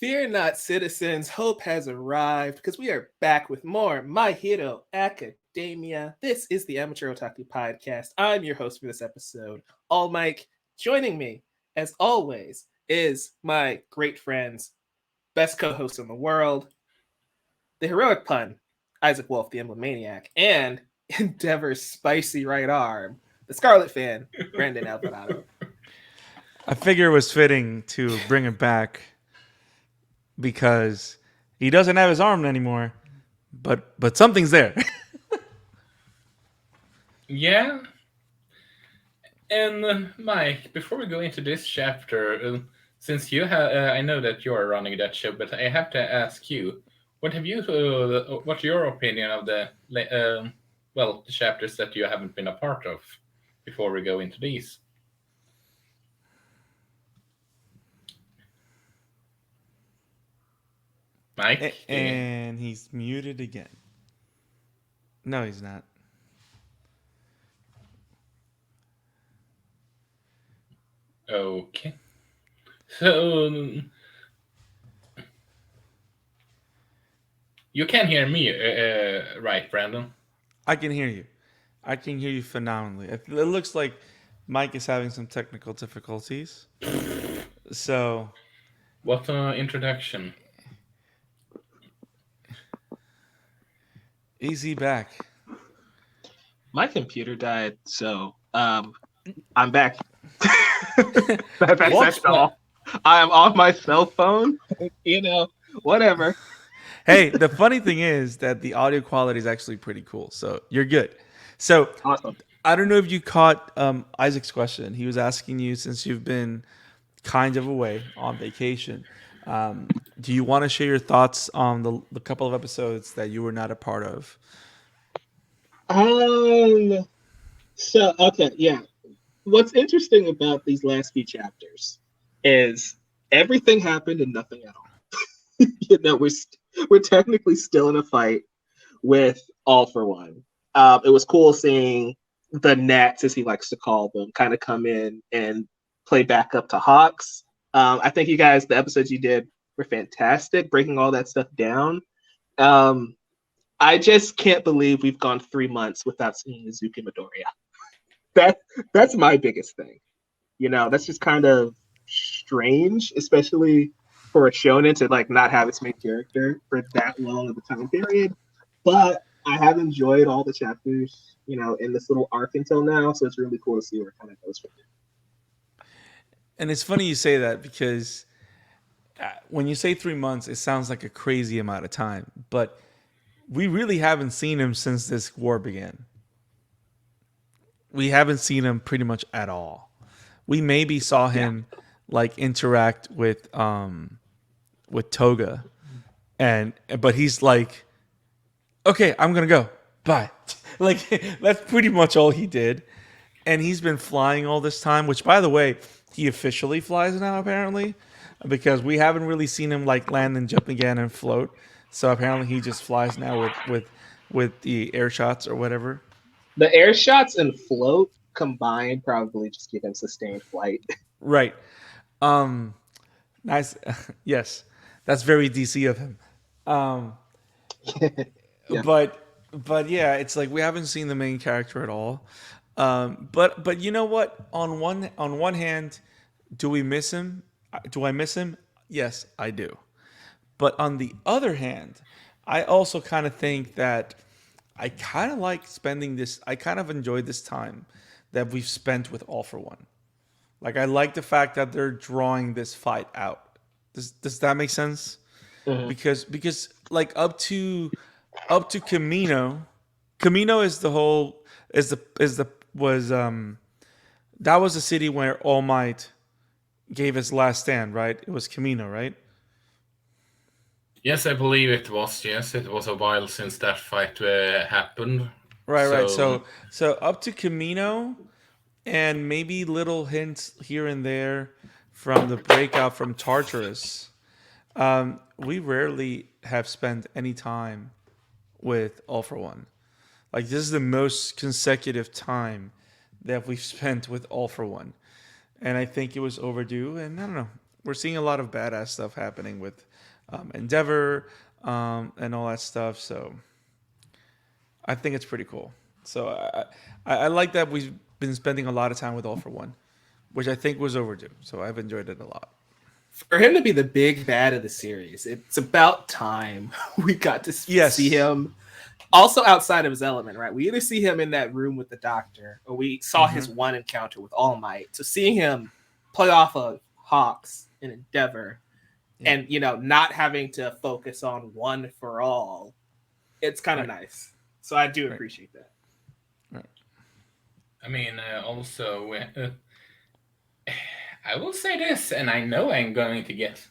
Fear not, citizens, hope has arrived because we are back with more My Hero Academia. This is the Amateur Otaku podcast. I'm your host for this episode, All Mike. Joining me, as always, is my great friends, best co host in the world, the heroic pun, Isaac Wolf, the Emblem Maniac, and Endeavor's spicy right arm, the Scarlet fan, Brandon Alvarado. I figure it was fitting to bring it back because he doesn't have his arm anymore, but something's there. Yeah. And Mike, before we go into this chapter, since you have, I know that you are running that show, but I have to ask you, what's your opinion of the chapters that you haven't been a part of before we go into these? Mike? And he's muted again. No, he's not. Okay. So, you can hear me, right, Brandon? I can hear you. I can hear you phenomenally. It looks like Mike is having some technical difficulties. So, what an introduction. Easy back. My computer died, so I'm back. That's all. I'm on my cell phone. Whatever. Hey, the funny thing is that the audio quality is actually pretty cool, so you're good. So, awesome. I don't know if you caught Isaac's question. He was asking you, since you've been kind of away on vacation, do you want to share your thoughts on the couple of episodes that you were not a part of? So, okay, yeah. What's interesting about these last few chapters is everything happened and nothing at all. We're technically still in a fight with All for One. It was cool seeing the Nats, as he likes to call them, kind of come in and play back up to Hawks. I think you guys, the episodes you did were fantastic, breaking all that stuff down. I just can't believe we've gone 3 months without seeing Izuku Midoriya. That's my biggest thing. That's just kind of strange, especially for a shonen to not have its main character for that long of a time period. But I have enjoyed all the chapters, in this little arc until now, so it's really cool to see where it kind of goes from there. And it's funny you say that because when you say 3 months, it sounds like a crazy amount of time. But we really haven't seen him since this war began. We haven't seen him pretty much at all. We maybe saw him interact with Toga, but he's like, okay, I'm gonna go. Bye. That's pretty much all he did. And he's been flying all this time, which, by the way, he officially flies now, apparently, because we haven't really seen him land and jump again and float. So apparently he just flies now with the air shots or whatever. The air shots and float combined probably just give him sustained flight. Right. Nice. Yes. That's very DC of him. Yeah. But yeah, it's like we haven't seen the main character at all. But you know what? On one hand, do we miss him? Do I miss him? Yes, I do. But on the other hand, I also kind of think that I kind of like spending this. I kind of enjoyed this time that we've spent with All for One. I like the fact that they're drawing this fight out. Does that make sense? Mm-hmm. Because up to Camino is that was the city where All Might gave his last stand, right? It was Camino, right? Yes, I believe it was. Yes, it was a while since that fight happened. Right. So up to Camino, and maybe little hints here and there from the breakout from Tartarus. We rarely have spent any time with All for One. This is the most consecutive time that we've spent with All for One. And I think it was overdue. And I don't know. We're seeing a lot of badass stuff happening with Endeavor, and all that stuff. So I think it's pretty cool. So I like that we've been spending a lot of time with All for One, which I think was overdue. So I've enjoyed it a lot. For him to be the big bad of the series, it's about time we got to see him also outside of his element, right? We either see him in that room with the doctor, or we saw his one encounter with All Might. So seeing him play off of Hawks and Endeavor, and not having to focus on one for all, it's kind of nice. So I do appreciate that. Right. I mean, also, I will say this, and I know I'm going to get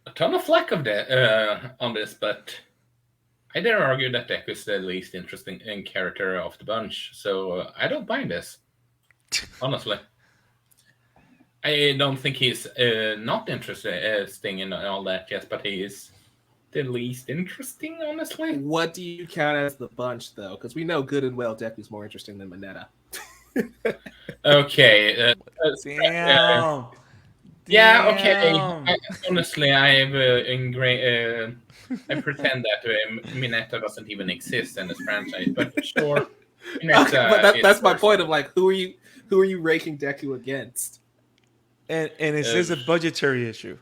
a ton of flack of on this, but I dare argue that Deku is the least interesting character of the bunch, so I don't mind this. Honestly, I don't think he's not interesting in all that, yes, but he is the least interesting, honestly. What do you count as the bunch, though? Because we know good and well Deku's more interesting than Mineta. Okay. Damn. Yeah, okay. Honestly, I pretend that Mineta doesn't even exist in this franchise, but sure. Okay, but that's my point of like, who are you ranking Deku against? And it is a budgetary issue.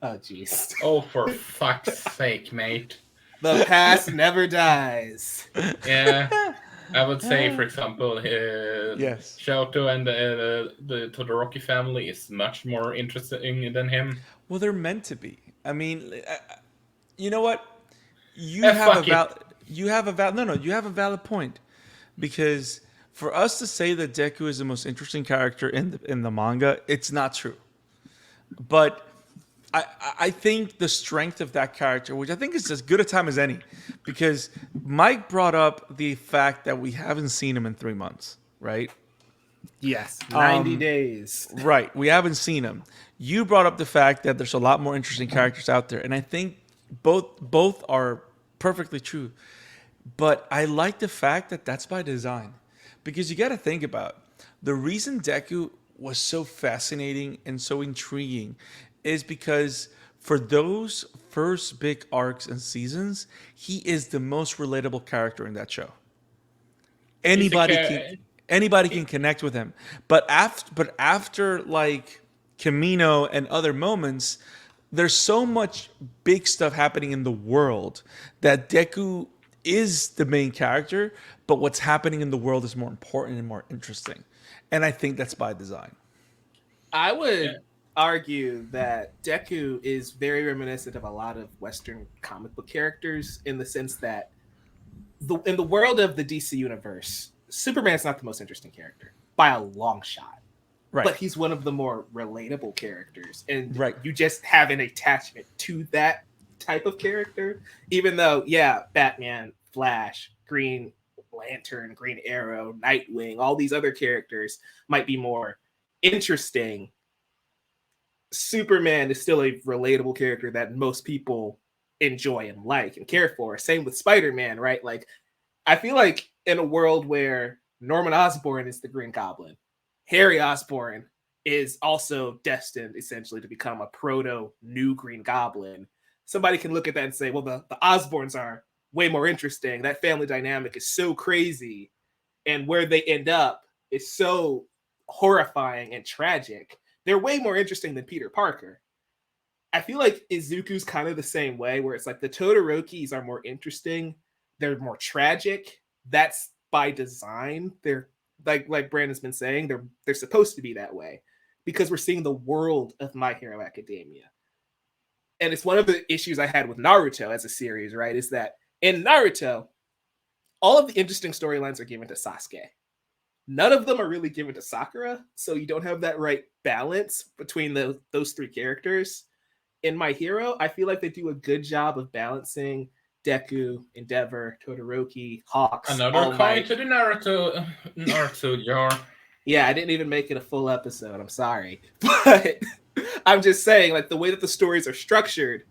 Oh jeez. Oh, for fuck's sake, mate. The past never dies. Yeah. I would say, for example, yes, Shoto and the Todoroki family is much more interesting than him. Well, they're meant to be. I mean, you know what? You have a valid point, because for us to say that Deku is the most interesting character in the manga, it's not true. But I think the strength of that character, which I think is as good a time as any, because Mike brought up the fact that we haven't seen him in 3 months, right? Yes, 90 days. Right, we haven't seen him. You brought up the fact that there's a lot more interesting characters out there, and I think both are perfectly true. But I like the fact that that's by design, because you got to think about the reason Deku was so fascinating and so intriguing is because for those first big arcs and seasons, he is the most relatable character in that show. Anybody can connect with him. But after like Camino and other moments, there's so much big stuff happening in the world that Deku is the main character, but what's happening in the world is more important and more interesting. And I think that's by design. I would argue that Deku is very reminiscent of a lot of Western comic book characters, in the sense that in the world of the DC universe, Superman's not the most interesting character by a long shot. Right. But he's one of the more relatable characters. And you just have an attachment to that type of character. Even though, Batman, Flash, Green Lantern, Green Arrow, Nightwing, all these other characters might be more interesting, Superman is still a relatable character that most people enjoy and like and care for. Same with Spider-Man, right? Like, I feel like in a world where Norman Osborn is the Green Goblin, Harry Osborn is also destined essentially to become a proto new Green Goblin, somebody can look at that and say, well, the Osborns are way more interesting. That family dynamic is so crazy, and where they end up is so horrifying and tragic. They're way more interesting than Peter Parker. I feel like Izuku's kind of the same way, where it's like the Todorokis are more interesting. They're more tragic. That's by design. They're like Brandon's been saying, they're supposed to be that way because we're seeing the world of My Hero Academia. And it's one of the issues I had with Naruto as a series, right? Is that in Naruto, all of the interesting storylines are given to Sasuke. None of them are really given to Sakura, so you don't have that right balance between those three characters. In My Hero, I feel like they do a good job of balancing Deku, Endeavor, Todoroki, Hawks. Another coin to the Naruto jar. Yeah, I didn't even make it a full episode. I'm sorry. But I'm just saying, like, the way that the stories are structured,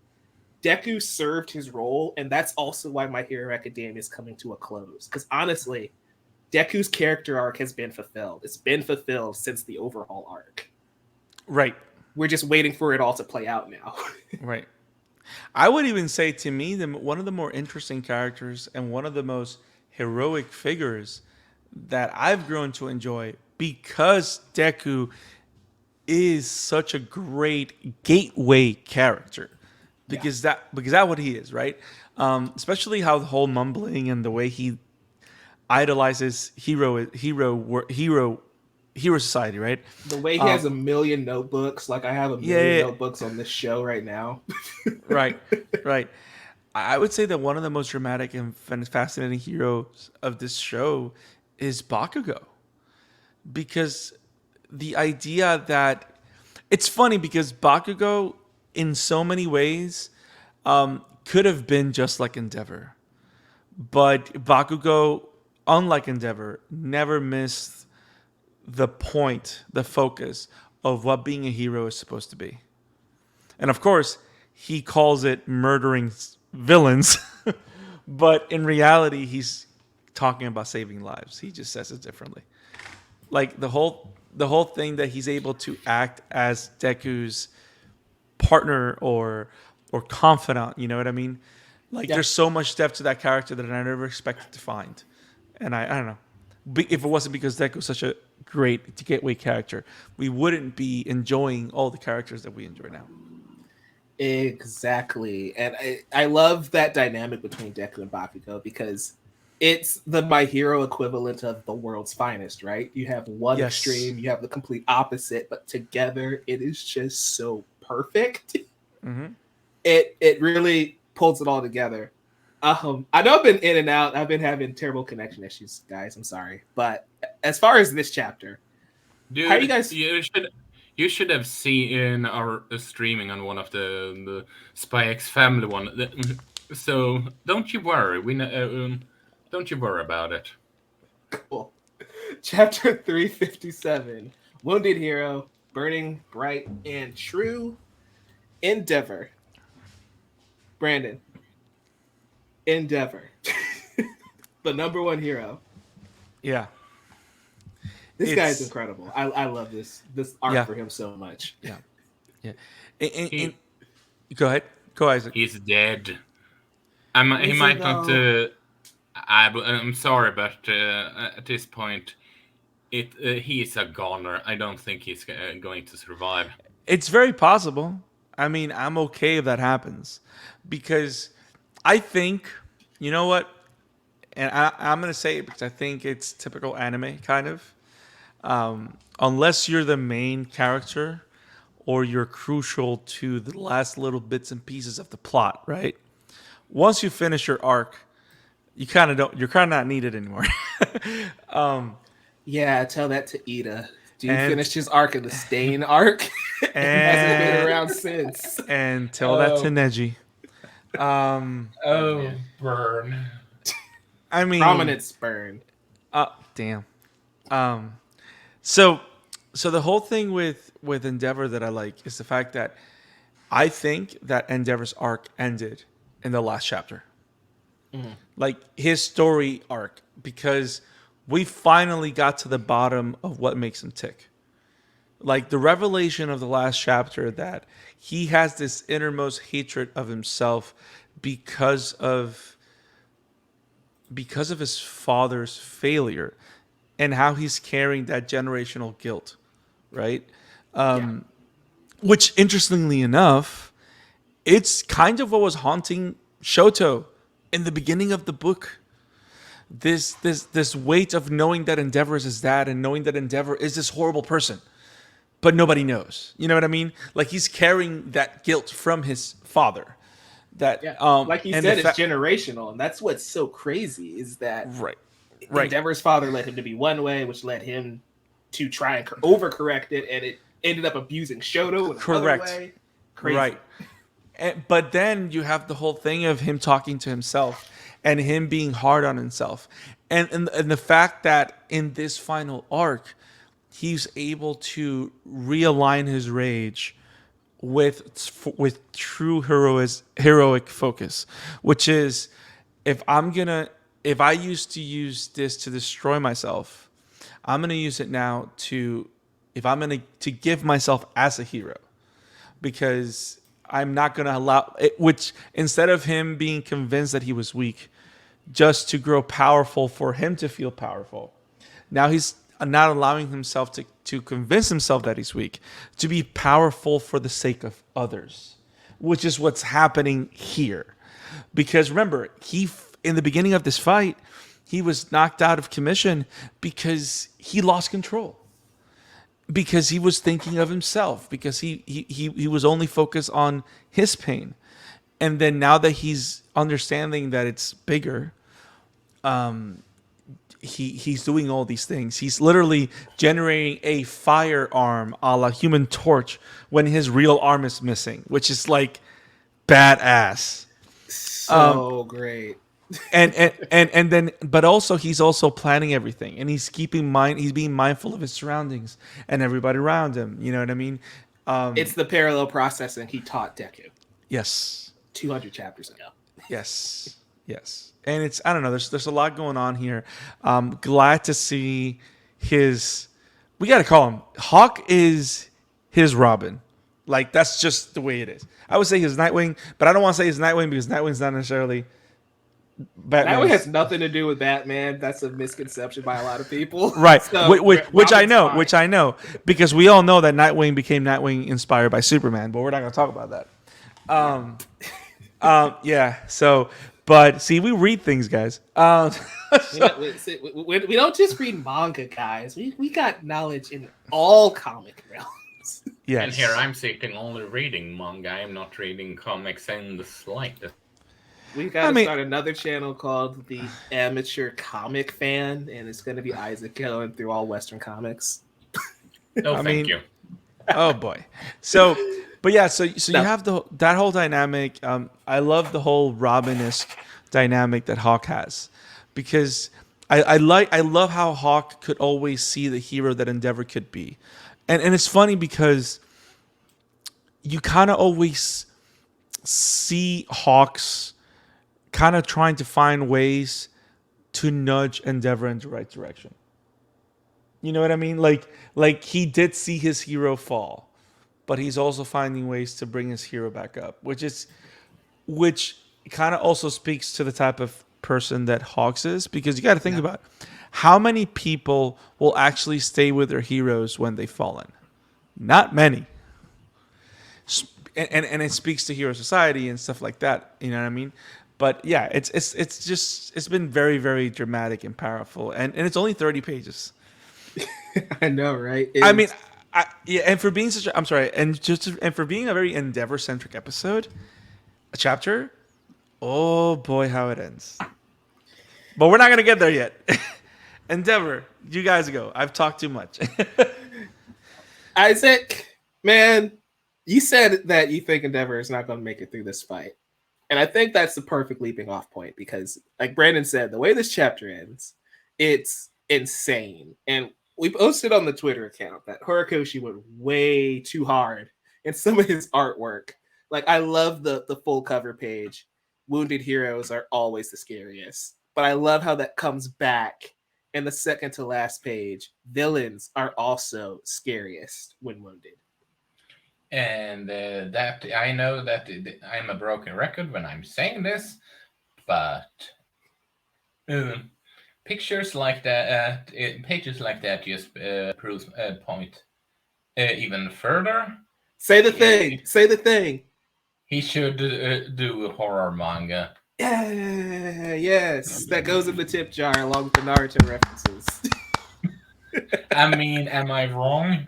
Deku served his role, and that's also why My Hero Academia is coming to a close. Because honestly, Deku's character arc has been fulfilled. It's been fulfilled since the overhaul arc. Right. We're just waiting for it all to play out now. Right. I would even say, to me, one of the more interesting characters and one of the most heroic figures that I've grown to enjoy, because Deku is such a great gateway character, because that's what he is, right? Especially how the whole mumbling and the way he idolizes hero society, right? The way he has a million notebooks, like I have a Yeah, million yeah, notebooks on this show right now. right, right. I would say that one of the most dramatic and fascinating heroes of this show is Bakugo, because the idea that it's funny because Bakugo, in so many ways, could have been just like Endeavor, but Bakugo, unlike Endeavor, never missed the point, the focus of what being a hero is supposed to be. And of course, he calls it murdering villains, but in reality, he's talking about saving lives. He just says it differently. Like the whole thing that he's able to act as Deku's partner or confidant. You know what I mean? Like Yeah. there's so much depth to that character that I never expected to find, and I don't know. If it wasn't because Deku's such a great gateway character, we wouldn't be enjoying all the characters that we enjoy now. Exactly. And I love that dynamic between Deku and Bakugo because it's the My Hero equivalent of the world's finest, right? You have one Yes. extreme, you have the complete opposite, but together it is just so perfect. Mm-hmm. It really pulls it all together. I know I've been in and out. I've been having terrible connection issues, guys. I'm sorry. But as far as this chapter, Dude, how you guys you should have seen our streaming on one of the Spy X Family one. So don't you worry. Don't you worry about it. cool. Chapter 357, Wounded Hero, Burning Bright and True, Endeavor. Brandon, Endeavor. The number one hero. Yeah. This guy is It's- incredible. I love this arc Yeah. for him so much. Yeah. Go ahead. Go, Isaac. He's dead. He Is he might not. though? I'm sorry, but at this point, he's a goner. I don't think he's going to survive. It's very possible. I mean, I'm okay if that happens, because I think, you know what, and I'm gonna say it because I think it's typical anime kind of. Unless you're the main character or you're crucial to the last little bits and pieces of the plot, right? Once you finish your arc, you kind of don't. You're kind of not needed anymore. Yeah, tell that to Ida. Dude And- finished his arc in the Stain arc and hasn't been around since. And tell that to Oh. Neji. Oh, burn. I mean, Prominence burn. Damn. So the whole thing with Endeavor that I like is the fact that I think that Endeavor's arc ended in the last chapter. Like his story arc, because we finally got to the bottom of what makes him tick. Like the revelation of the last chapter that he has this innermost hatred of himself because of his father's failure and how he's carrying that generational guilt, right? Which, interestingly enough, it's kind of what was haunting Shoto in the beginning of the book. This weight of knowing that Endeavor is his dad and knowing that Endeavor is this horrible person, but nobody knows. You know what I mean? Like he's carrying that guilt from his father. That like you and said, the it's generational, and that's what's so crazy is that right. Endeavor's father led him to be one way, which led him to try and overcorrect it, and it ended up abusing Shoto in Correct. another way. Crazy. Right. But then you have the whole thing of him talking to himself and him being hard on himself. And the fact that in this final arc, he's able to realign his rage with true heroic focus, which is if I used to use this to destroy myself, I'm gonna use it now to give myself as a hero, because I'm not going to allow it, which instead of him being convinced that he was weak, just to grow powerful for him to feel powerful. Now he's not allowing himself to convince himself that he's weak, to be powerful for the sake of others, which is what's happening here. Because remember, in the beginning of this fight, he was knocked out of commission because he lost control. Because he was thinking of himself, because he was only focused on his pain. And then now that he's understanding that it's bigger, he's doing all these things. He's literally generating a firearm a la Human Torch when his real arm is missing, which is like badass. So great. And then, but also he's also planning everything, and he's he's being mindful of his surroundings and everybody around him. You know what I mean? It's the parallel processing he taught Deku Yes. 200 chapters ago. Yes. Yes. And it's, I don't know, there's a lot going on here. Glad to see we got to call him, Hawk is his Robin. Like, that's just the way it is. I would say his Nightwing, but I don't want to say his Nightwing because Nightwing's not necessarily Batman. Nightwing has nothing to do with Batman. That's a misconception by a lot of people. Right. So, which I know, fine. because we all know that Nightwing became Nightwing inspired by Superman, but we're not going to talk about that. Yeah. So, but see, we read things, guys. We don't just read manga, guys. We got knowledge in all comic realms. Yes. And here I'm sitting only reading manga. I'm not reading comics in the slightest. We got to start another channel called the Amateur Comic Fan, and it's going to be Isaac going through all Western comics. No, thank you. Oh boy. So, but yeah, so you have that whole dynamic. I love the whole Robin-esque dynamic that Hawk has, because I love how Hawk could always see the hero that Endeavor could be, and it's funny because you kind of always see Hawk's kind of trying to find ways to nudge Endeavor in the right direction. You know what I mean? Like he did see his hero fall, but he's also finding ways to bring his hero back up, which kind of also speaks to the type of person that Hawks is, because you got to think about how many people will actually stay with their heroes when they've fallen. Not many. And it speaks to hero society and stuff like that. You know what I mean? But yeah, it's been very, very dramatic and powerful, and it's only 30 pages. I know, right? And for being for being a very Endeavor centric episode, a chapter, oh boy, how it ends. But we're not gonna get there yet. Endeavor, you guys go. I've talked too much. Isaac, man, you said that you think Endeavor is not going to make it through this fight. And I think that's the perfect leaping off point, because, like Brandon said, the way this chapter ends, it's insane. And we posted on the Twitter account that Horikoshi went way too hard in some of his artwork. Like, I love the full cover page. Wounded heroes are always the scariest. But I love how that comes back in the second to last page. Villains are also scariest when wounded. And that I know that I'm a broken record when I'm saying this, but pictures like that, pages like that just proves a point even further. Say the thing. Say the thing. He should do a horror manga. Yeah, yes. That goes in the tip jar along with the Naruto references. I mean, am I wrong?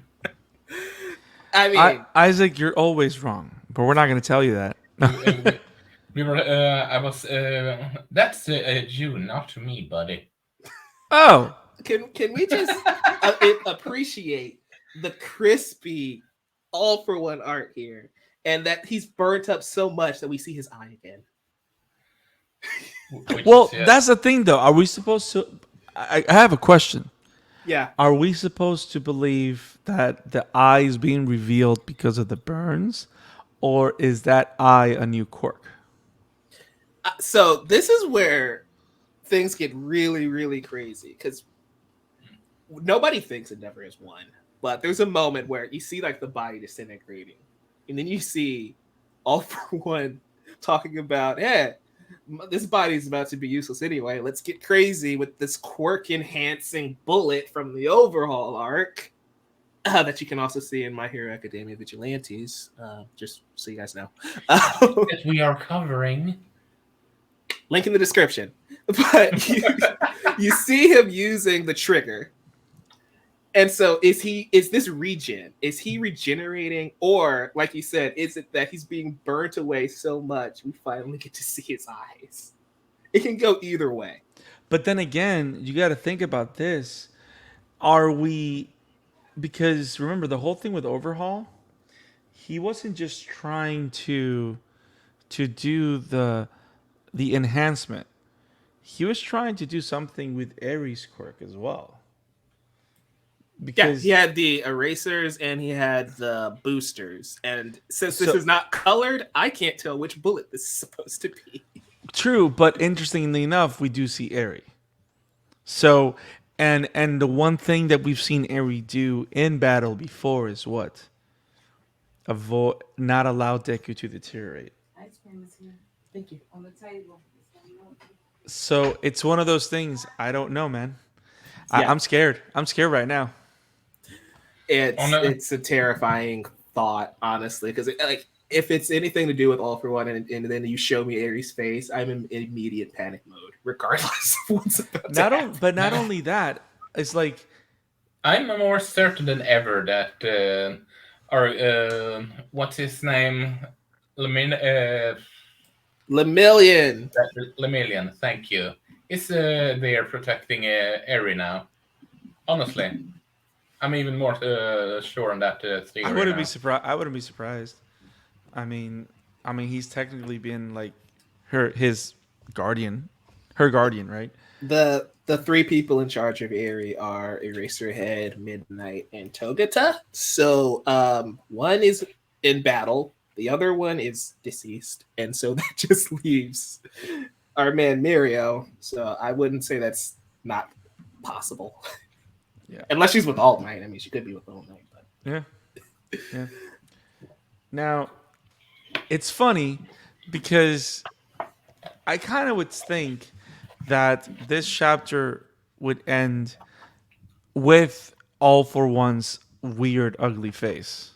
I mean, Isaac, you're always wrong, but we're not going to tell you that. We were. I was. That's you, not me, buddy. Oh, can we just appreciate the crispy, all for one art here, and that he's burnt up so much that we see his eye again. That's the thing, though. Are we supposed to? I have a question. Yeah. Are we supposed to believe that the eye is being revealed because of the burns, or is that eye a new quirk? So this is where things get really, really crazy, because nobody thinks Endeavor is one, but there's a moment where you see like the body disintegrating, and then you see All for One talking about, yeah, this body's about to be useless anyway. Let's get crazy with this quirk enhancing bullet from the Overhaul arc. That you can also see in My Hero Academia Vigilantes, just so you guys know. That we are covering. Link in the description. But you see him using the trigger. And so is this regen? Is he regenerating? Or, like you said, is it that he's being burnt away so much we finally get to see his eyes? It can go either way. But then again, you got to think about this. Are we, because remember the whole thing with Overhaul, he wasn't just trying to do the enhancement. He was trying to do something with Ares quirk as well. Yeah, Because he had the erasers and he had the boosters. And since this So- is not colored, I can't tell which bullet this is supposed to be. true, but interestingly enough, we do see Ares. So and the one thing that we've seen Ares do in battle before is what? Avoid, not allow Deku to deteriorate. Ice cream is here Thank you. on the table. So it's one of those things. I don't know, man. Yeah. I'm scared. I'm scared right now. It's a terrifying thought, honestly, because like if it's anything to do with All for One, and then you show me Ares' face, I'm in immediate panic mode, regardless of what's about to happen. But not only that, it's like I'm more certain than ever that what's his name? Lemillion. Lemillion, thank you. Is there protecting Eri now? Honestly, I'm even more sure on that theory. I wouldn't be now. surprised. I wouldn't be surprised. I mean, he's technically been like his guardian, her guardian, right? The three people in charge of Eri are Eraserhead, Midnight, and Togata. So one is in battle, the other one is deceased, and so that just leaves our man Mirio. So I wouldn't say that's not possible. Yeah. Unless she's with All Might. I mean, she could be with All Might, but Yeah. Now, it's funny because I kind of would think that this chapter would end with All for One's weird, ugly face,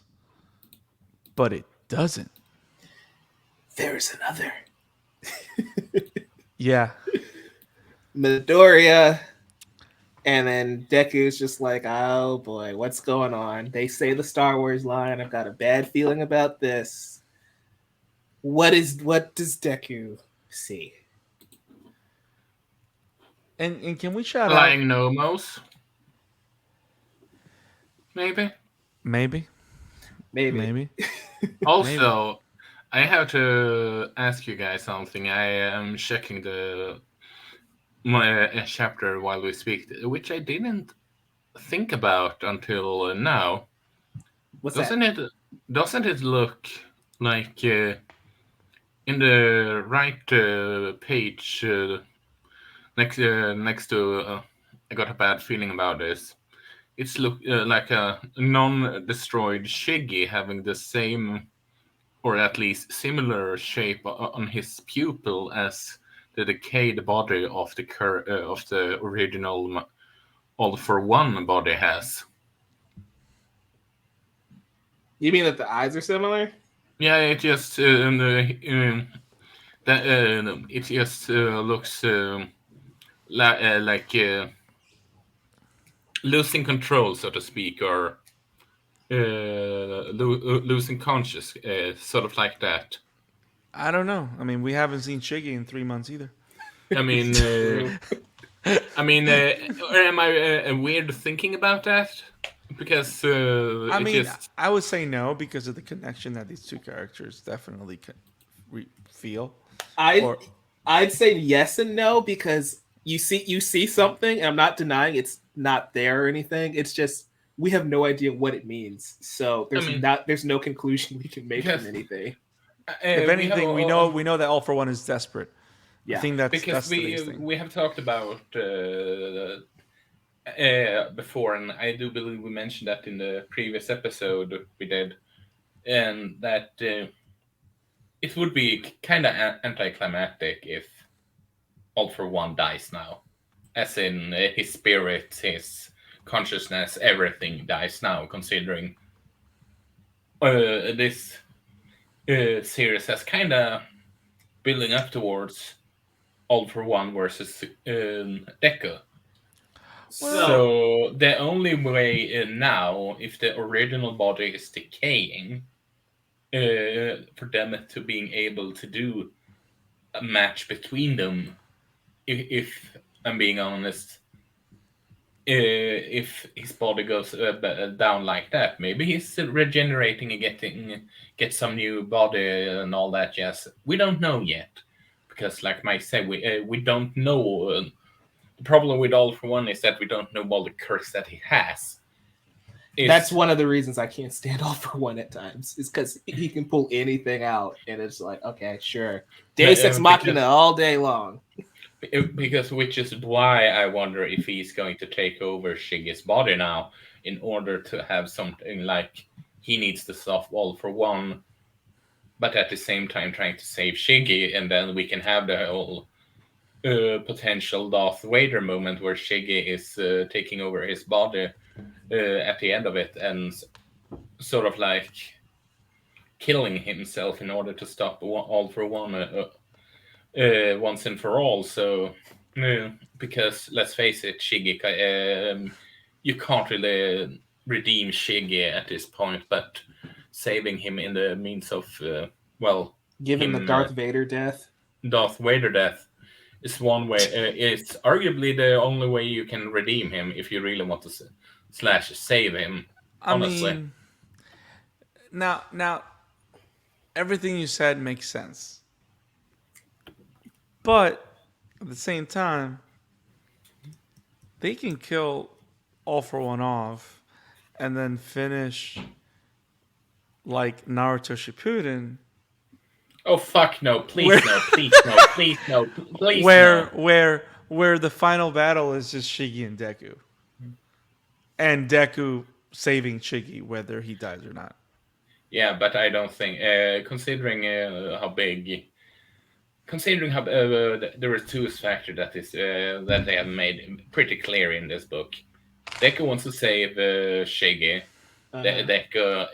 but it doesn't. there's another. Yeah. Midoriya. And then Deku's just like, oh boy, what's going on? They say the Star Wars line. I've got a bad feeling about this. What does Deku see? And can we shout Flying out? Nomos? Maybe. Maybe. Maybe. Also, I have to ask you guys something. I am checking my chapter while we speak, which I didn't think about until now. What's Doesn't that? it look like in the right page next to I got a bad feeling about this. It's look like a non-destroyed Shiggy having the same, or at least similar shape on his pupil as the decayed body of the original All for One body has. You mean that the eyes are similar? Yeah, it just it just looks like losing control, so to speak, or losing conscious, sort of like that. I don't know. I mean, we haven't seen Shiggy in 3 months either. I mean, am I weird thinking about that? Because I mean, just... I would say no because of the connection that these two characters definitely feel. I'd say yes and no because you see something, and I'm not denying it's not there or anything. It's just we have no idea what it means. So there's no conclusion we can make from anything. If anything, we know that All for One is desperate. Yeah, I think that's because the biggest thing. we have talked about before, and I do believe we mentioned that in the previous episode we did, and that it would be kind of anticlimactic if All for One dies now, as in his spirit, his consciousness, everything dies now. Considering this series has kind of building up towards All for One versus Deku. Well, So the only way now, if the original body is decaying, for them to being able to do a match between them, if I'm being honest, if his body goes down like that, maybe he's regenerating and get some new body and all that. Yes, we don't know yet, because like Mike said, we don't know. The problem with All for One is that we don't know all the quirks that he has. That's one of the reasons I can't stand All for One at times. Is because he can pull anything out, and it's like, okay, sure, Deus Ex Machina all day long. Because which is why I wonder if he's going to take over Shiggy's body now, in order to have something like he needs to stop All for One, but at the same time trying to save Shiggy, and then we can have the whole potential Darth Vader moment where Shiggy is taking over his body at the end of it, and sort of like killing himself in order to stop All for One once and for all. So, because let's face it, Shiggy, you can't really redeem Shiggy at this point, but saving him in the means of, given the Darth Vader death. Darth Vader death is one way. It's arguably the only way you can redeem him if you really want to save him. Honestly. I mean, now, everything you said makes sense, but at the same time, they can kill All for One off, and then finish like Naruto Shippuden. Oh fuck no! Please no! Please no! Please no! Please where the final battle is just Shiggy and Deku, and Deku saving Shiggy whether he dies or not. Yeah, but I don't think, considering how big, considering how there is two factor that is that they have made pretty clear in this book. Deku wants to save Shiggy. Deku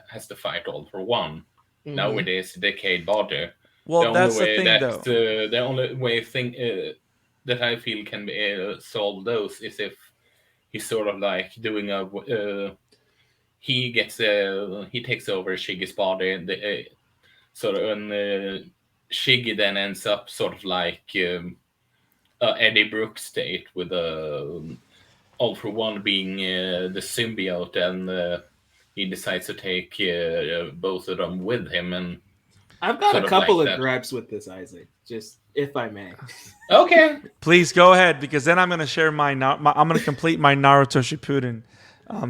has to fight All for One. Mm-hmm. Now with his decayed body. Well, that's the thing, though. The only way that I feel can be solve those is if he's sort of like doing a. He takes over Shiggy's body, sort of, and Shiggy then ends up sort of like Eddie Brooks state with All for One being the symbiote, and he decides to take both of them with him. And I've got a couple of gripes with this, Isaac, just if I may. Okay, please go ahead, because then I'm going to share I'm going to complete my Naruto Shippuden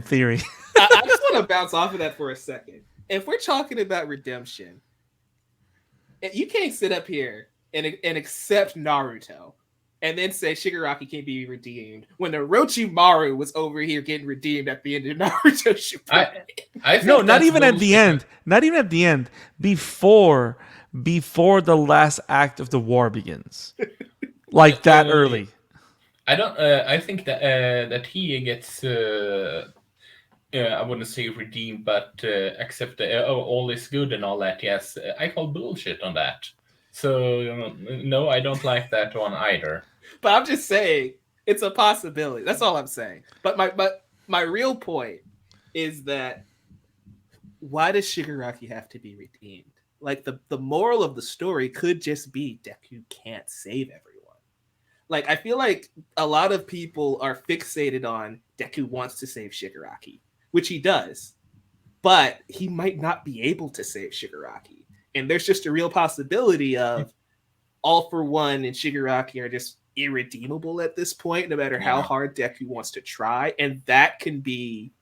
theory. I just want to bounce off of that for a second. If we're talking about redemption, you can't sit up here and accept Naruto and then say Shigaraki can't be redeemed when Orochimaru was over here getting redeemed at the end of Naruto Shippuden. No, not even at the end. Not even at the end. Before the last act of the war begins, like that early. I don't. I think that he gets. I wouldn't say redeemed, but accept all is good and all that. Yes, I call bullshit on that. So no, I don't like that one either. But I'm just saying it's a possibility. That's all I'm saying. But my real point is that why does Shigaraki have to be redeemed? Like the moral of the story could just be Deku can't save everyone. Like I feel like a lot of people are fixated on Deku wants to save Shigaraki, which he does, but he might not be able to save Shigaraki. And there's just a real possibility of All for One and Shigaraki are just irredeemable at this point, no matter how hard Deku wants to try. And that can be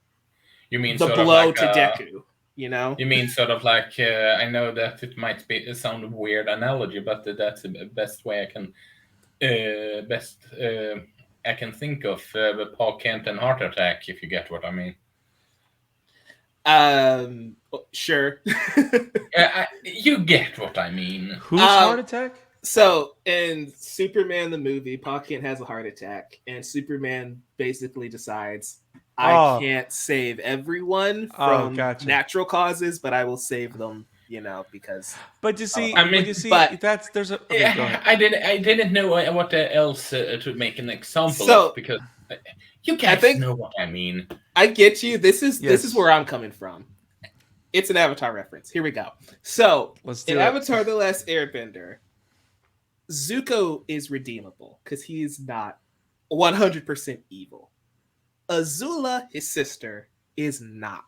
the blow like to Deku, you know? You mean sort of like, I know that it might sound a weird analogy, but that's the best way I can I can think of Paul Kent and Heart Attack, if you get what I mean. Sure. You get what I mean. Whose heart attack? So in Superman the movie, Pa Kent has a heart attack, and Superman basically decides, I can't save everyone from natural causes, but I will save them, because. But you see, that's there's a. Okay, go ahead. I didn't know what else to make an example of, because you guys know what I mean. I get you. This is where I'm coming from. It's an Avatar reference. Here we go. So in Avatar: The Last Airbender, Zuko is redeemable because he is not 100% evil. Azula, his sister, is not.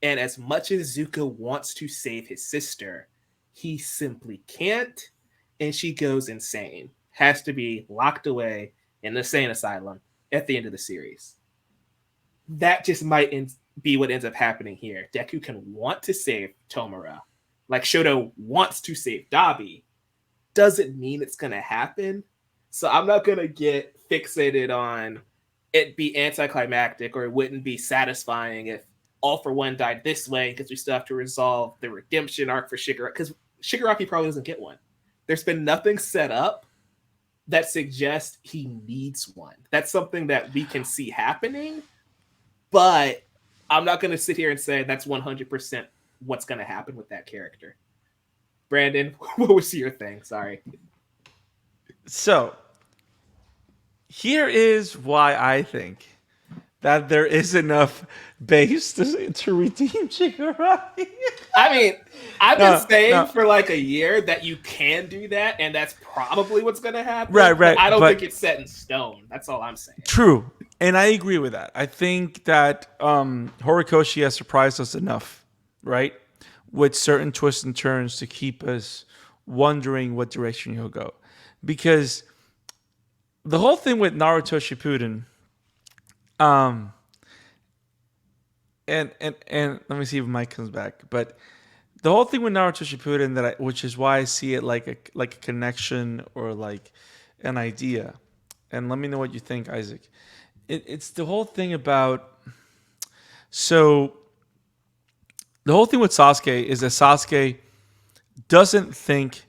And as much as Zuko wants to save his sister, he simply can't, and she goes insane. Has to be locked away in the insane asylum at the end of the series. That just might be what ends up happening here. Deku can want to save Tomura, like Shoto wants to save Dabi. Doesn't mean it's going to happen. So I'm not going to get fixated on it be anticlimactic, or it wouldn't be satisfying if All for One died this way, because we still have to resolve the redemption arc for Shigaraki, because Shigaraki probably doesn't get one. There's been nothing set up that suggests he needs one. That's something that we can see happening, but I'm not going to sit here and say that's 100% what's going to happen with that character. Brandon, what was your thing? Sorry. So, here is why I think that there is enough base to redeem Shigaraki. I mean, I've been saying for like a year that you can do that, and that's probably what's going to happen. Right. But I don't think it's set in stone. That's all I'm saying. True. And I agree with that. I think that Horikoshi has surprised us enough, right? With certain twists and turns to keep us wondering what direction he'll go. Because the whole thing with Naruto Shippuden, and let me see if Mike comes back. But the whole thing with Naruto Shippuden, which is why I see it like a connection or like an idea. And let me know what you think, Isaac. It's the whole thing about. So the whole thing with Sasuke is that Sasuke doesn't think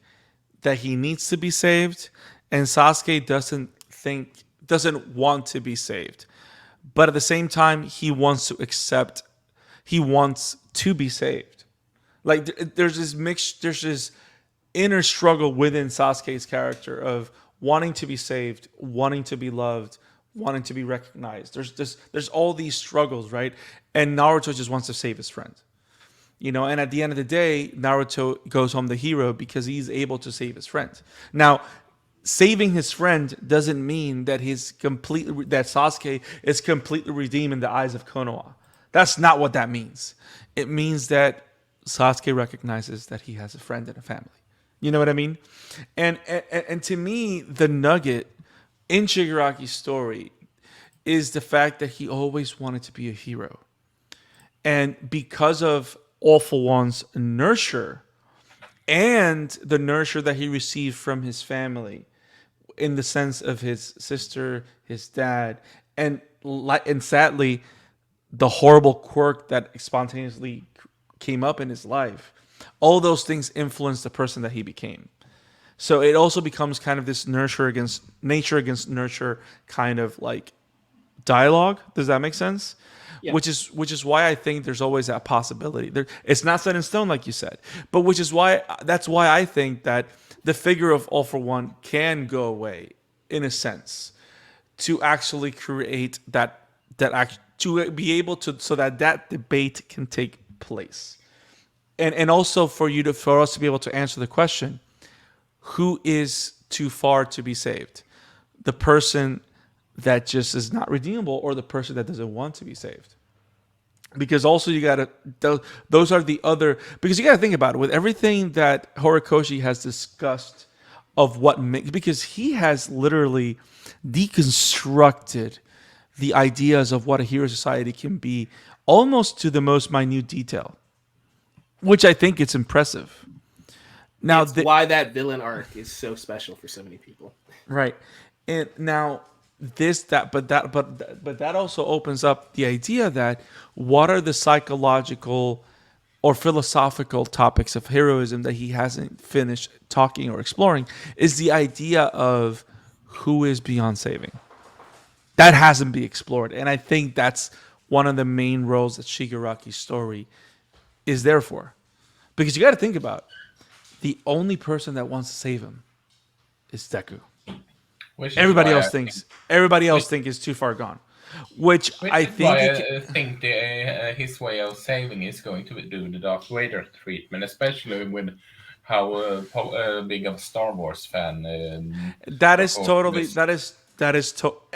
that he needs to be saved, and Sasuke doesn't want to be saved. But at the same time, he wants to be saved. Like there's this inner struggle within Sasuke's character of wanting to be saved, wanting to be loved, wanting to be recognized. There's all these struggles, right? And Naruto just wants to save his friend. And at the end of the day, Naruto goes home the hero because he's able to save his friend. Now, saving his friend doesn't mean that that Sasuke is completely redeemed in the eyes of Konoha. That's not what that means. It means that Sasuke recognizes that he has a friend and a family. You know what I mean? And to me, the nugget in Shigaraki's story is the fact that he always wanted to be a hero. And because of All for One's nurture and the nurture that he received from his family, in the sense of his sister, his dad, and sadly, the horrible quirk that spontaneously came up in his life, all those things influenced the person that he became. So it also becomes kind of this nature against nurture kind of like dialogue. Does that make sense? Yeah. Which is why I think there's always that possibility. It's not set in stone, like you said, but that's why I think that the figure of All for One can go away in a sense to actually create to be able to, so that debate can take place, and also for us to be able to answer the question, who is too far to be saved? The person that just is not redeemable, or the person that doesn't want to be saved? Because also those are the other, because you got to think about it with everything that Horikoshi has discussed of what makes, because he has literally deconstructed the ideas of what a hero society can be almost to the most minute detail, which I think it's impressive. Now, it's why that villain arc is so special for so many people. Right. And now but that also opens up the idea that what are the psychological or philosophical topics of heroism that he hasn't finished talking or exploring is the idea of who is beyond saving. That hasn't been explored, and I think that's one of the main roles that Shigaraki's story is there for. Because you got to think about the only person that wants to save him is Deku. Which is Everybody why else thinks is too far gone. Which Which I is think why it I think his way of saving is going to do the Darth Vader treatment, especially with how big of a Star Wars fan. that is Prokof totally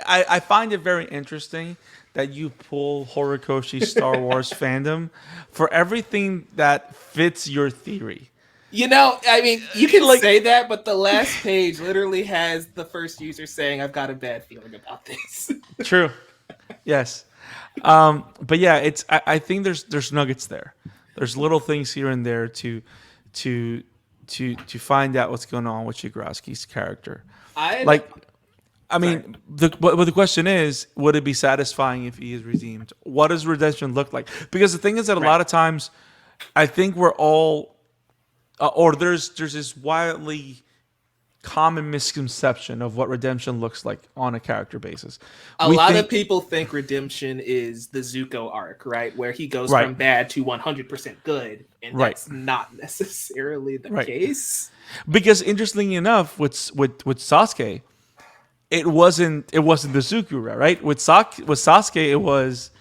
I find it very interesting that you pull Horikoshi's Star Wars fandom for everything that fits your theory. You know, I mean, you can Like- say that, but the last page literally has the first user saying, "I've got a bad feeling about this." True. Yes. But yeah, it's I think there's nuggets there. There's little things here and there to find out what's going on with Shigarowski's character. Like, I mean, but the question is, would it be satisfying if he is redeemed? What does redemption look like? Because the thing is that a lot of times, I think we're all, or there's this wildly common misconception of what redemption looks like on a character basis. A lot of people think redemption is the Zuko arc, right? Where he goes from bad to 100% good. And that's not necessarily the case. Because interestingly enough, with Sasuke, it wasn't the Zuko route, right? With Sasuke, it was,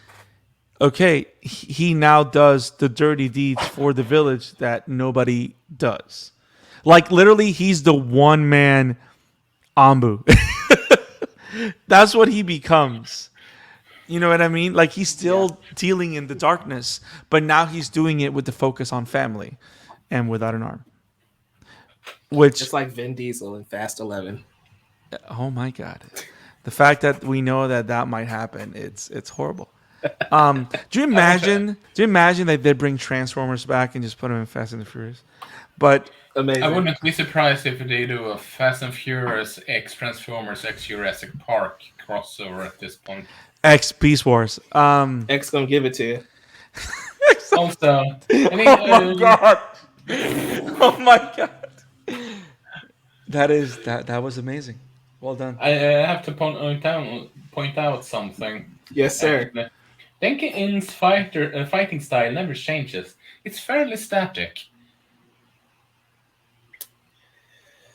okay, he now does the dirty deeds for the village that nobody does. Like, literally, he's the one-man Ambu. That's what he becomes. You know what I mean? Like, he's still dealing in the darkness, but now he's doing it with the focus on family and without an arm. Which, just like Vin Diesel in Fast 11. Oh my God. The fact that we know that might happen, it's horrible. Do you imagine that they bring Transformers back and just put them in Fast and the Furious? But amazing. I wouldn't be surprised if they do a Fast and Furious X Transformers X Jurassic Park crossover at this point. X Beast Wars. X gonna give it to you. Also, my God. Oh my God. That was amazing. Well done. I have to point out something. Yes, sir. Denki-in's fighting style never changes. It's fairly static.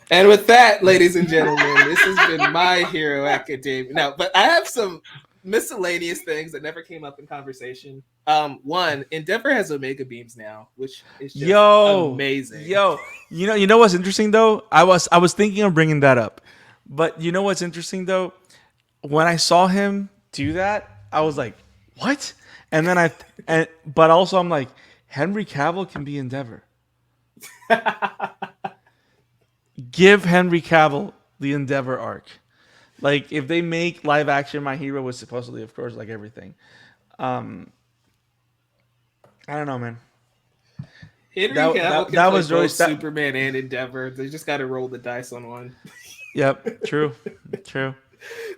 And with that, ladies and gentlemen, this has been My Hero Academia. Now, but I have some miscellaneous things that never came up in conversation. One, Endeavor has Omega Beams now, which is just amazing. You know what's interesting though? I was thinking of bringing that up, but you know what's interesting though? When I saw him do that, I was like, "What?" And then but also I'm like, Henry Cavill can be Endeavor. Give Henry Cavill the Endeavor arc. Like, if they make live action My Hero, was supposedly, of course, like everything. I don't know, man. Henry Cavill can play both Superman and Endeavor. They just got to roll the dice on one. Yep, true.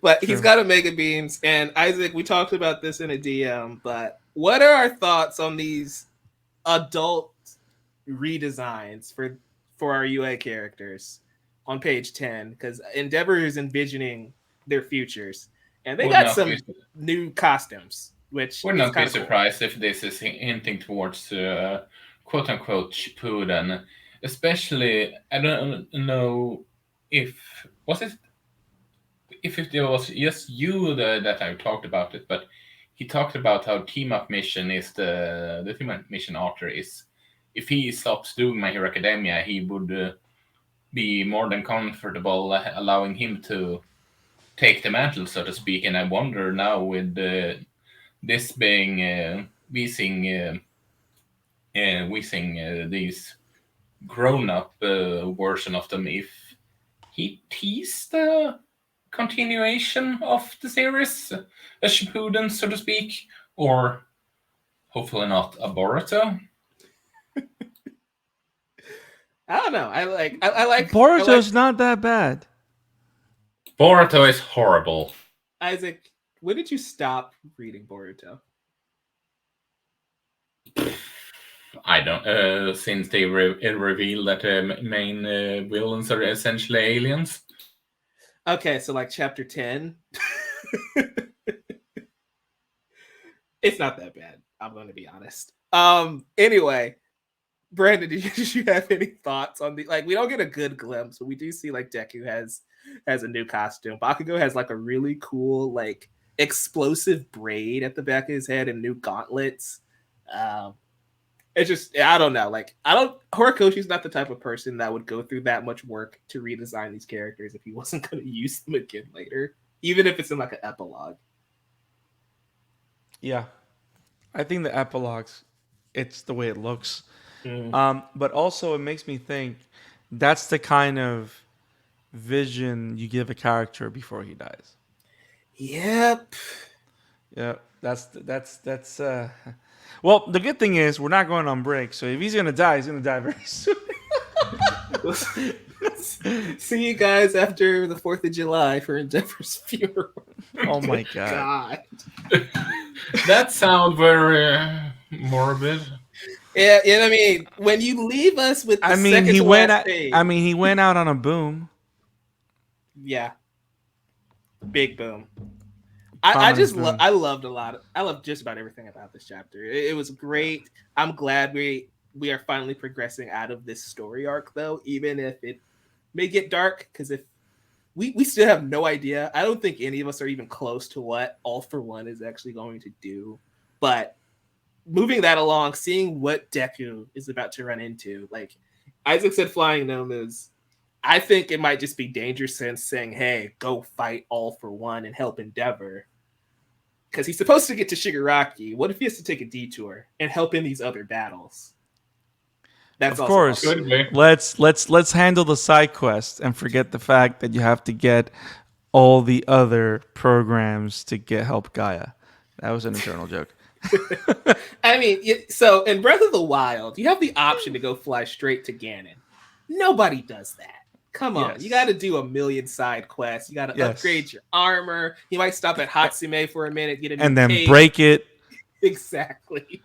But he's got Omega Beams. And Isaac, we talked about this in a DM, but what are our thoughts on these adult redesigns for our UA characters on page 10? Because Endeavor is envisioning their futures. And they got some new costumes, which would not be surprised if this is hinting towards quote-unquote Shippuden. Especially, I don't know if it was just you that I talked about it, but he talked about how team-up mission is the team-up mission author is, if he stops doing My Hero Academia, he would be more than comfortable allowing him to take the mantle, so to speak. And I wonder now, with this being Weezing these grown-up version of them, if he teased the continuation of the series, a Shippuden, so to speak, or hopefully not a Boruto. I don't know. I like Boruto's not that bad. Boruto is horrible. Isaac, when did you stop reading Boruto? I don't. Since they revealed that the main villains are essentially aliens. Okay, so like chapter 10. It's not that bad. I'm going to be honest. Anyway, Brandon, did you have any thoughts on the like? We don't get a good glimpse, but we do see like Deku has a new costume. Bakugo has like a really cool like explosive braid at the back of his head and new gauntlets. Um, it's just I don't know. Like I don't Horikoshi's not the type of person that would go through that much work to redesign these characters if he wasn't going to use them again later, even if it's in like an epilogue. Yeah, I think the epilogues, it's the way it looks. Mm. But also, it makes me think that's the kind of vision you give a character before he dies. Yep. Yeah, that's. Well, the good thing is we're not going on break, so if he's gonna die, he's gonna die very soon. See you guys after the 4th of July for Endeavor's funeral. Oh my god. That sounds very morbid. Yeah, I mean, when you leave us with the I mean, second he to went. last page, He went out on a boom. yeah, big boom. I just I loved a lot. I loved just about everything about this chapter. It was great. I'm glad we are finally progressing out of this story arc, though, even if it may get dark. Because if we still have no idea, I don't think any of us are even close to what All for One is actually going to do. But moving that along, seeing what Deku is about to run into, like Isaac said, flying nomas. I think it might just be Danger Sense saying, "Hey, go fight All for One and help Endeavor." Because he's supposed to get to Shigaraki. What if he has to take a detour and help in these other battles? That's of course. Let's handle the side quest and forget the fact that you have to get all the other programs to get help Gaia. That was an internal joke. I mean, so in Breath of the Wild, you have the option to go fly straight to Ganon. Nobody does that. Come on, you got to do a million side quests. You got to upgrade your armor. You might stop at Hatsume for a minute, get a new and then cape. break it. Exactly.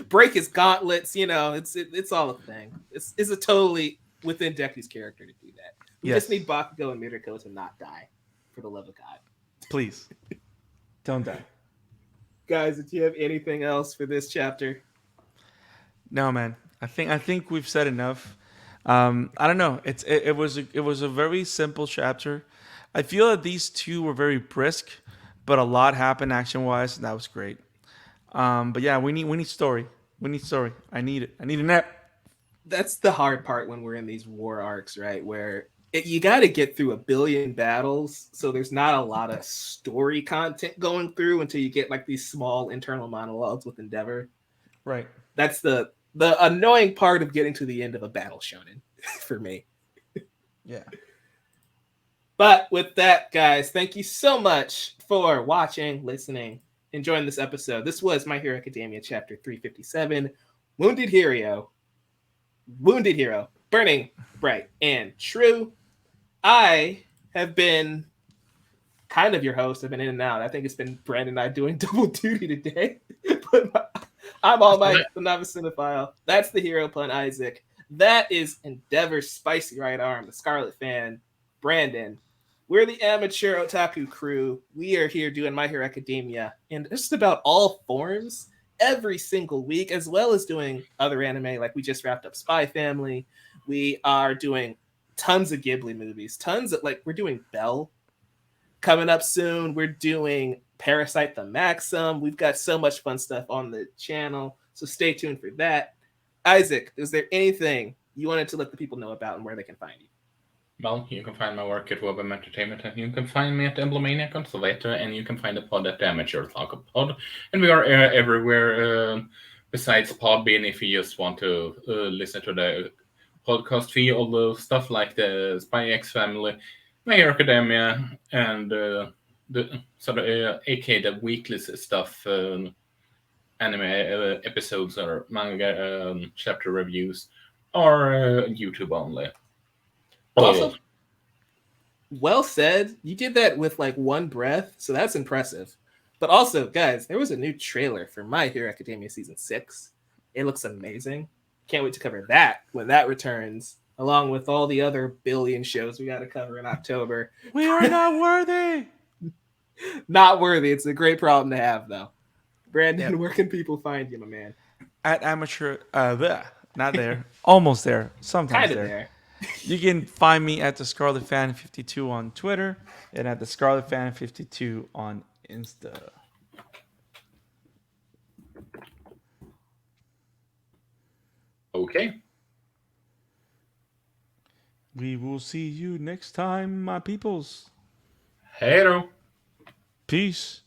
Break his gauntlets. You know, it's all a thing. It's a totally within Deku's character to do that. We just need Bakugo and Mirako to not die, for the love of God. Please, don't die. Guys, do you have anything else for this chapter? No, man. I think we've said enough. I don't know. It was a very simple chapter. I feel that these two were very brisk, but a lot happened action wise, and that was great. But yeah, we need story. We need story. I need it. I need a nap. That's the hard part when we're in these war arcs, right? Where you got to get through a billion battles, so there's not a lot of story content going through until you get like these small internal monologues with Endeavor. Right. That's the annoying part of getting to the end of a battle shonen for me. Yeah. But with that, guys, thank you so much for watching, listening, enjoying this episode. This was My Hero Academia chapter 357, Wounded Hero, burning bright and true. I have been kind of your host. I've been in and out. I think it's been Brandon and I doing double duty today. But I'm All Might, the novice cinephile. That's the hero pun, Isaac. That is Endeavor's spicy right arm, the Scarlet Fan, Brandon. We're the Amateur Otaku crew. We are here doing My Hero Academia in just about all forms every single week, as well as doing other anime. Like we just wrapped up Spy Family. We are doing tons of Ghibli movies. We're doing Belle coming up soon. We're doing Parasite the Maxim. We've got so much fun stuff on the channel, so stay tuned for that. Isaac, is there anything you wanted to let the people know about and where they can find you? Well, you can find my work at Webm Entertainment, and you can find me at Emblemaniac on Twitter, and you can find the pod at the Amateur Otaku Pod. And we are everywhere besides Podbean if you just want to listen to the podcast feed, all the stuff like the Spy X Family, My Hero Academia, and aka the weekly stuff, anime episodes or manga chapter reviews, or YouTube only. Also, well said. You did that with like one breath, so that's impressive. But also, guys, there was a new trailer for My Hero Academia season 6. It looks amazing. Can't wait to cover that when that returns, along with all the other billion shows we got to cover in October. We are not worthy. Not worthy. It's a great problem to have, though. Brandon, Yep. where can people find you, my man? At amateur, not there, almost there, sometimes Kind of there. there. You can find me at the Scarlet Fan 52 on Twitter and at the Scarlet Fan 52 on Insta. Okay. We will see you next time, my peoples. Hello. Peace.